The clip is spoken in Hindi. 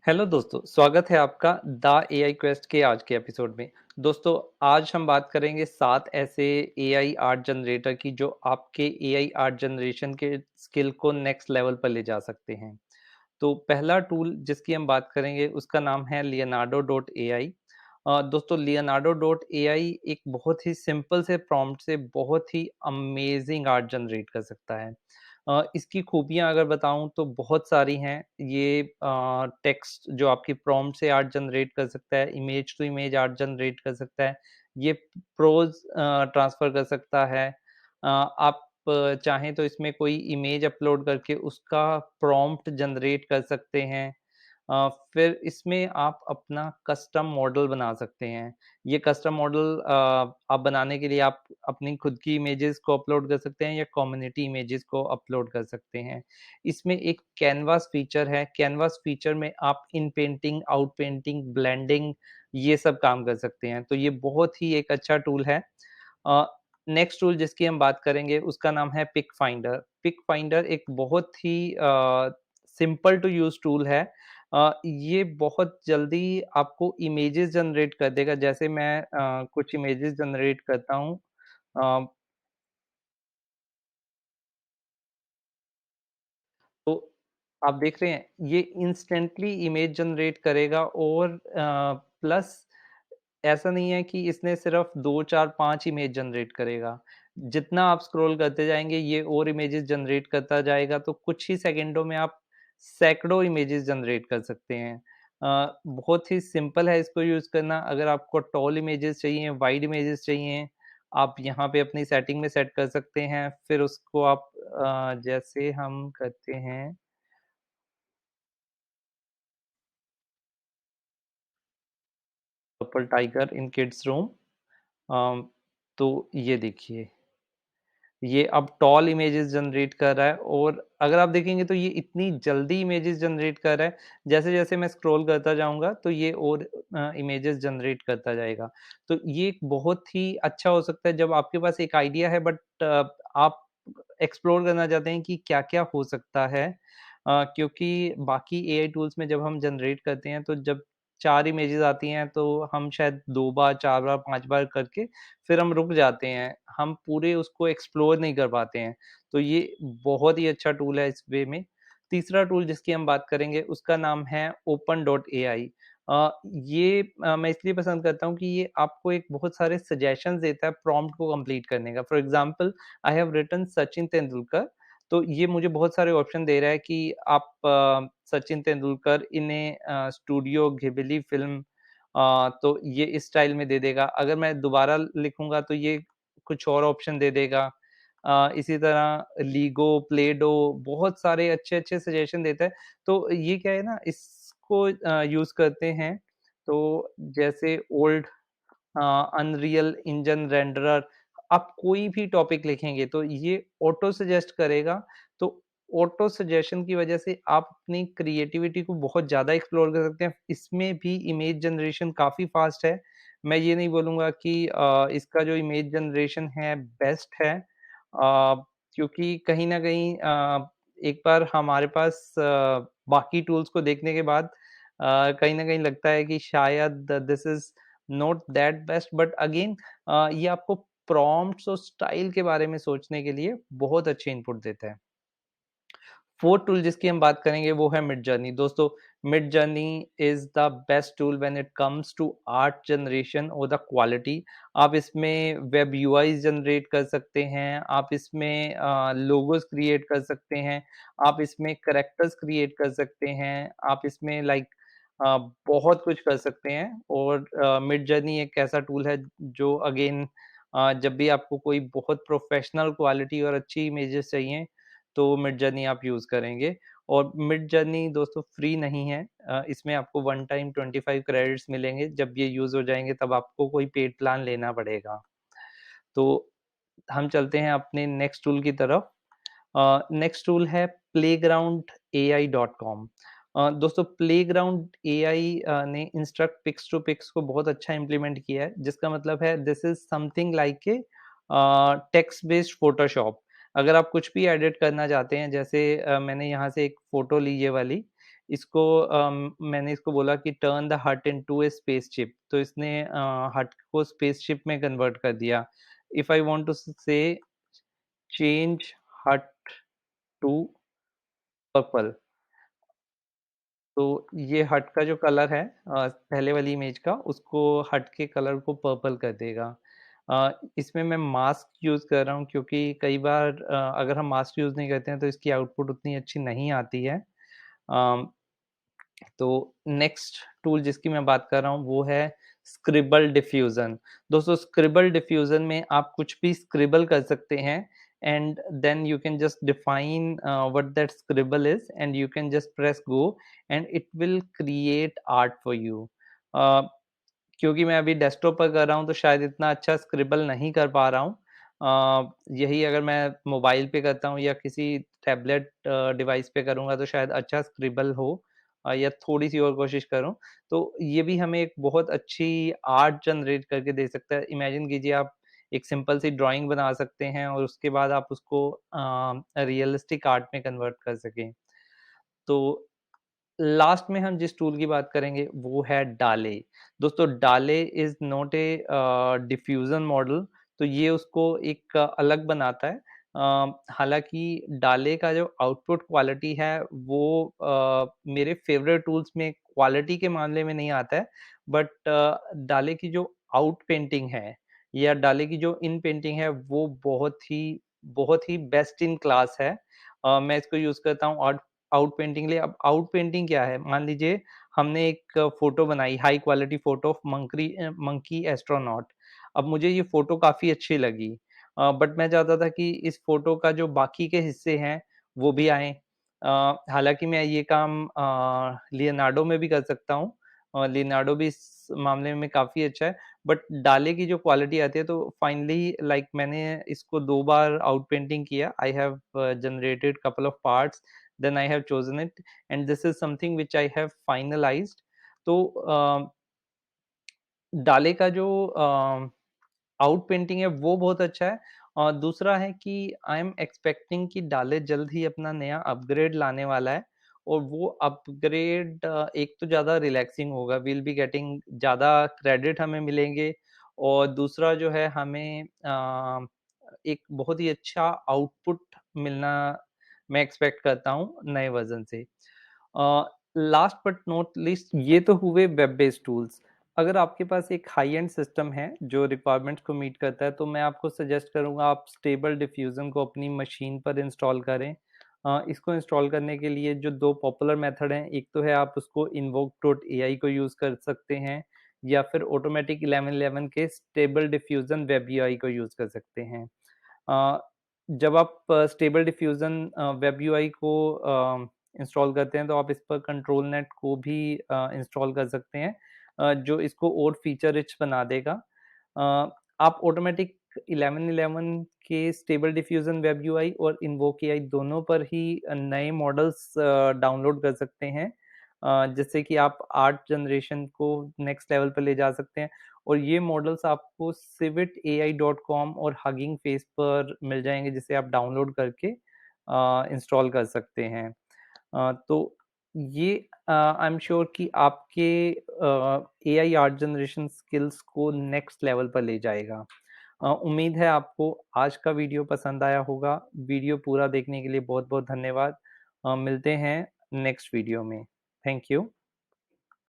हेलो दोस्तों, स्वागत है आपका द एआई क्वेस्ट के आज के एपिसोड में। दोस्तों, आज हम बात करेंगे 7 ऐसे एआई आर्ट जनरेटर की जो आपके एआई आर्ट जनरेशन के स्किल को नेक्स्ट लेवल पर ले जा सकते हैं। तो पहला टूल जिसकी हम बात करेंगे उसका नाम है लियोनार्डो डॉट एआई। दोस्तों लियोनार्डो डॉट एआई एक बहुत ही सिंपल से प्रॉम्प्ट से बहुत ही अमेजिंग आर्ट जनरेट कर सकता है। इसकी खूबियाँ अगर बताऊँ तो बहुत सारी हैं। ये टेक्स्ट जो आपकी प्रॉम्प्ट से आर्ट जनरेट कर सकता है, image to image art generate कर सकता है, ये प्रोज़ ट्रांसफ़र कर सकता है। आप चाहें तो इसमें कोई इमेज अपलोड करके उसका प्रॉम्प्ट जनरेट कर सकते हैं। फिर इसमें आप अपना कस्टम मॉडल बना सकते हैं। ये कस्टम मॉडल आप बनाने के लिए आप अपनी खुद की इमेजेस को अपलोड कर सकते हैं या कम्युनिटी इमेजेस को अपलोड कर सकते हैं। इसमें एक कैनवास फीचर है, कैनवास फीचर में आप इन पेंटिंग, आउट पेंटिंग, ब्लेंडिंग ये सब काम कर सकते हैं। तो ये बहुत ही एक अच्छा टूल है। अ, नेक्स्ट टूल जिसकी हम बात करेंगे उसका नाम है पिक फाइंडर। पिक फाइंडर एक बहुत ही सिंपल टू यूज़ टूल है। ये बहुत जल्दी आपको इमेजेस जनरेट कर देगा। जैसे मैं कुछ इमेजेस जनरेट करता हूँ। अ, तो आप देख रहे हैं ये इंस्टेंटली इमेज जनरेट करेगा और प्लस ऐसा नहीं है कि इसने सिर्फ़ 2, 4, 5 इमेज जनरेट करेगा। जितना आप स्क्रॉल करते जाएँगे ये और इमेजेस जनरेट करता जाएगा, तो कुछ ही सेकंडों में आप सैकड़ों इमेजेस जनरेट कर सकते हैं। बहुत ही सिंपल है इसको यूज़ करना। अगर आपको टॉल इमेजेस चाहिए, वाइड इमेजेस चाहिए, आप यहाँ पे अपनी सेटिंग में सेट कर सकते हैं। फिर उसको आप जैसे हम करते हैं purple tiger in kids room. तो ये देखिए, ये अब टॉल इमेजेस जनरेट कर रहा है और अगर आप देखेंगे तो ये इतनी जल्दी इमेजेस जनरेट कर रहा है, जैसे-जैसे मैं स्क्रॉल करता जाऊँगा तो ये और इमेजेस जनरेट करता जाएगा। तो ये एक बहुत ही अच्छा हो सकता है जब आपके पास एक आइडिया है बट आप एक्सप्लोर करना चाहते हैं कि क्या-क्या हो सकता है। क्योंकि बाकी एआई टूल्स में जब हम जनरेट करते हैं तो जब 4 इमेजेस आती हैं तो हम शायद 2 बार, 4 बार, 5 बार करके फिर हम रुक जाते हैं। हम पूरे उसको एक्सप्लोर नहीं कर पाते हैं। तो ये बहुत ही अच्छा टूल है इस वे में। तीसरा टूल जिसकी हम बात करेंगे उसका नाम है ओपन डॉट एआई। ये मैं इसलिए पसंद करता हूँ कि ये आपको एक बहुत सारे सजेशंस देता है प्रॉम्प्ट को कंप्लीट करने का। For example I have written Sachin Tendulkar, तो ये मुझे बहुत सारे ऑप्शन दे रहा है कि आप सचिन तेंदुलकर इन ए स्टूडियो घिबली फ़िल्म, तो ये इस स्टाइल में दे देगा। अगर मैं दोबारा लिखूँगा तो ये कुछ और ऑप्शन दे देगा। इसी तरह लीगो, प्ले-डो बहुत सारे अच्छे-अच्छे सजेशन देता है। तो ये क्या है ना इसको यूज़ करते हैं तो जैसे ओल्ड अनरियल इंजन रेंडरर, आप कोई भी टॉपिक लिखेंगे तो ये ऑटो सजेस्ट करेगा। तो ऑटो सजेशन की वजह से आप अपनी क्रिएटिविटी को बहुत ज़्यादा एक्सप्लोर कर सकते हैं। इसमें भी इमेज जनरेशन काफ़ी फ़ास्ट है। मैं ये नहीं बोलूँगा कि इसका जो इमेज जनरेशन है बेस्ट है। क्योंकि कहीं न कहीं एक बार हमारे पास बाकी टूल्स को देखने के बाद कहीं न कहीं लगता है कि शायद this is not that best but again ये आपको प्रॉम्प्ट्स और स्टाइल के बारे में सोचने के लिए बहुत अच्छी इनपुट देता है। फोर्थ टूल जिसकी हम बात करेंगे वो है मिडजर्नी। दोस्तों, Midjourney is the best tool when it comes to art generation और द क्वालिटी। आप इसमें वेब यूआईज़ जनरेट कर सकते हैं, आप इसमें लोगोज़ क्रिएट कर सकते हैं, आप इसमें कैरेक्टर्स क्रिएट कर सकते हैं, आप इसमें बहुत कुछ कर सकते हैं और मिडजर्नी एक ऐसा टूल है जो अगेन जब भी आपको कोई बहुत प्रोफेशनल क्वालिटी और अच्छी इमेजेस चाहिए तो मिडजर्नी आप यूज़ करेंगे और मिडजर्नी दोस्तों फ्री नहीं है। इसमें आपको वन टाइम 25 क्रेडिट्स मिलेंगे, जब ये यूज़ हो जाएँगे तब आपको कोई पेड प्लान लेना पड़ेगा। तो हम चलते हैं अपने नेक्स्ट टूल की तरफ। नेक्स्ट टूल है playgrounday.com। दोस्तों प्लेग्राउंड एआई ने इंस्ट्रक्ट पिक्स टू पिक्स को बहुत अच्छा इम्प्लीमेंट किया है, जिसका मतलब है this is something like a text based Photoshop. अगर आप कुछ भी एडिट करना चाहते हैं जैसे मैंने यहाँ से एक फ़ोटो ली ये वाली, इसको मैंने इसको बोला कि टर्न द हट इनटू ए स्पेसशिप, तो इसने हट को स्पेसशिप में कन्वर्ट कर दिया। इफ आई वांट टू से चेंज हट टू पर्पल, तो ये हट का जो कलर है पहले वाली इमेज का, उसको हट के कलर को पर्पल कर देगा। इसमें मैं मास्क यूज़ कर रहा हूँ क्योंकि कई बार अगर हम मास्क यूज़ नहीं करते हैं तो इसकी आउटपुट उतनी अच्छी नहीं आती है। अ, तो नेक्स्ट टूल जिसकी मैं बात कर रहा हूँ वो है स्क्रिबल डिफ्यूज़न। दोस्तों स्क्रिबल डिफ्यूज़न में आप कुछ भी स्क्रिबल कर सकते हैं and then you can just define what that scribble is and you can just press go and it will create art for you. Uh, क्योंकि मैं अभी डेस्कटॉप पर कर रहा हूँ तो शायद इतना अच्छा स्क्रिबल नहीं कर पा रहा हूँ। यही अगर मैं मोबाइल पे करता हूँ या किसी टैबलेट डिवाइस पे करूँगा तो शायद अच्छा स्क्रिबल हो या थोड़ी-सी और कोशिश करूँ, तो ये भी हमें एक बहुत अच्छी आर्ट जनरेट करके दे सकता है। इमेजिन कीजिए आप एक सिंपल सी ड्राइंग बना सकते हैं और उसके बाद आप उसको रियलिस्टिक आर्ट में कन्वर्ट कर सकें। तो लास्ट में हम जिस टूल की बात करेंगे वो है डाले। दोस्तों डाले is not a diffusion model, तो ये उसको एक अलग बनाता है। हालाँकि डाले का जो आउटपुट क्वालिटी है वो मेरे फ़ेवरेट टूल्स में क्वालिटी के मामले में नहीं आता है, बट डाले की जो आउट पेंटिंग है या डाले की जो इन पेंटिंग है वो बहुत ही बेस्ट इन क्लास है। मैं इसको यूज़ करता हूँ आउट पेंटिंग के लिए। अब आउट पेंटिंग क्या है? मान लीजिए हमने एक फ़ोटो बनाई, high quality photo of monkey astronaut. अब मुझे ये फ़ोटो काफ़ी अच्छी लगी, बट मैं चाहता था कि इस फ़ोटो का जो बाकी के हिस्से हैं, वो भी आएँ। हालाँकि मैं ये काम लियोनार्डो में भी कर सकता हूँ। लियोनार्डो भी इस मामले में काफ़ी अच्छा है, बट डाले की जो क्वालिटी आती है तो फाइनली लाइक मैंने इसको 2 बार आउट पेंटिंग किया। I have generated couple of parts, then I have chosen it and this is something which I have finalized। तो डाले का जो आउट पेंटिंग है वो बहुत अच्छा है और दूसरा है कि आई एम एक्सपेक्टिंग कि डाले जल्द ही अपना नया अपग्रेड लाने वाला है और वो अपग्रेड एक तो ज़्यादा रिलैक्सिंग होगा, वील बी गेटिंग ज़्यादा क्रेडिट हमें मिलेंगे और दूसरा जो है हमें एक बहुत ही अच्छा आउटपुट मिलना मैं एक्सपेक्ट करता हूँ नए वर्ज़न से। लास्ट बट नॉट लीस्ट ये तो हुए वेब बेस्ड टूल्स। अगर आपके पास एक हाई एंड सिस्टम है जो रिक्वायरमेंट्स को मीट करता है तो मैं आपको सजेस्ट करूँगा आप स्टेबल डिफ्यूज़न को अपनी मशीन पर इंस्टॉल करें। इसको इंस्टॉल करने के लिए जो 2 पॉपुलर मेथड हैं, एक तो है आप उसको invoke.ai को यूज़ कर सकते हैं या फिर ऑटोमेटिक 1111 के स्टेबल डिफ्यूज़न वेब यूआई को यूज़ कर सकते हैं। अ, जब आप स्टेबल डिफ्यूज़न वेब यूआई को इंस्टॉल करते हैं तो आप इस पर कंट्रोल नेट को भी इंस्टॉल कर सकते हैं, जो इसको और फीचर रिच बना देगा। अ, आप ऑटोमेटिक 1111 के स्टेबल डिफ्यूज़न वेब यूआई और इन्वोक एआई दोनों पर ही नए मॉडल्स डाउनलोड कर सकते हैं, जिससे कि आप आर्ट जनरेशन को नेक्स्ट लेवल पे ले जा सकते हैं और ये मॉडल्स आपको civitai.com और हगिंग फेस पर मिल जाएँगे, जिसे आप डाउनलोड करके इंस्टॉल कर सकते हैं। तो ये आई एम श्योर कि आपके एआई आर्ट जनरेशन स्किल्स को नेक्स्ट लेवल पर ले जाएगा। उम्मीद है आपको आज का वीडियो पसंद आया होगा। वीडियो पूरा देखने के लिए बहुत-बहुत धन्यवाद। मिलते हैं नेक्स्ट वीडियो में। Thank you.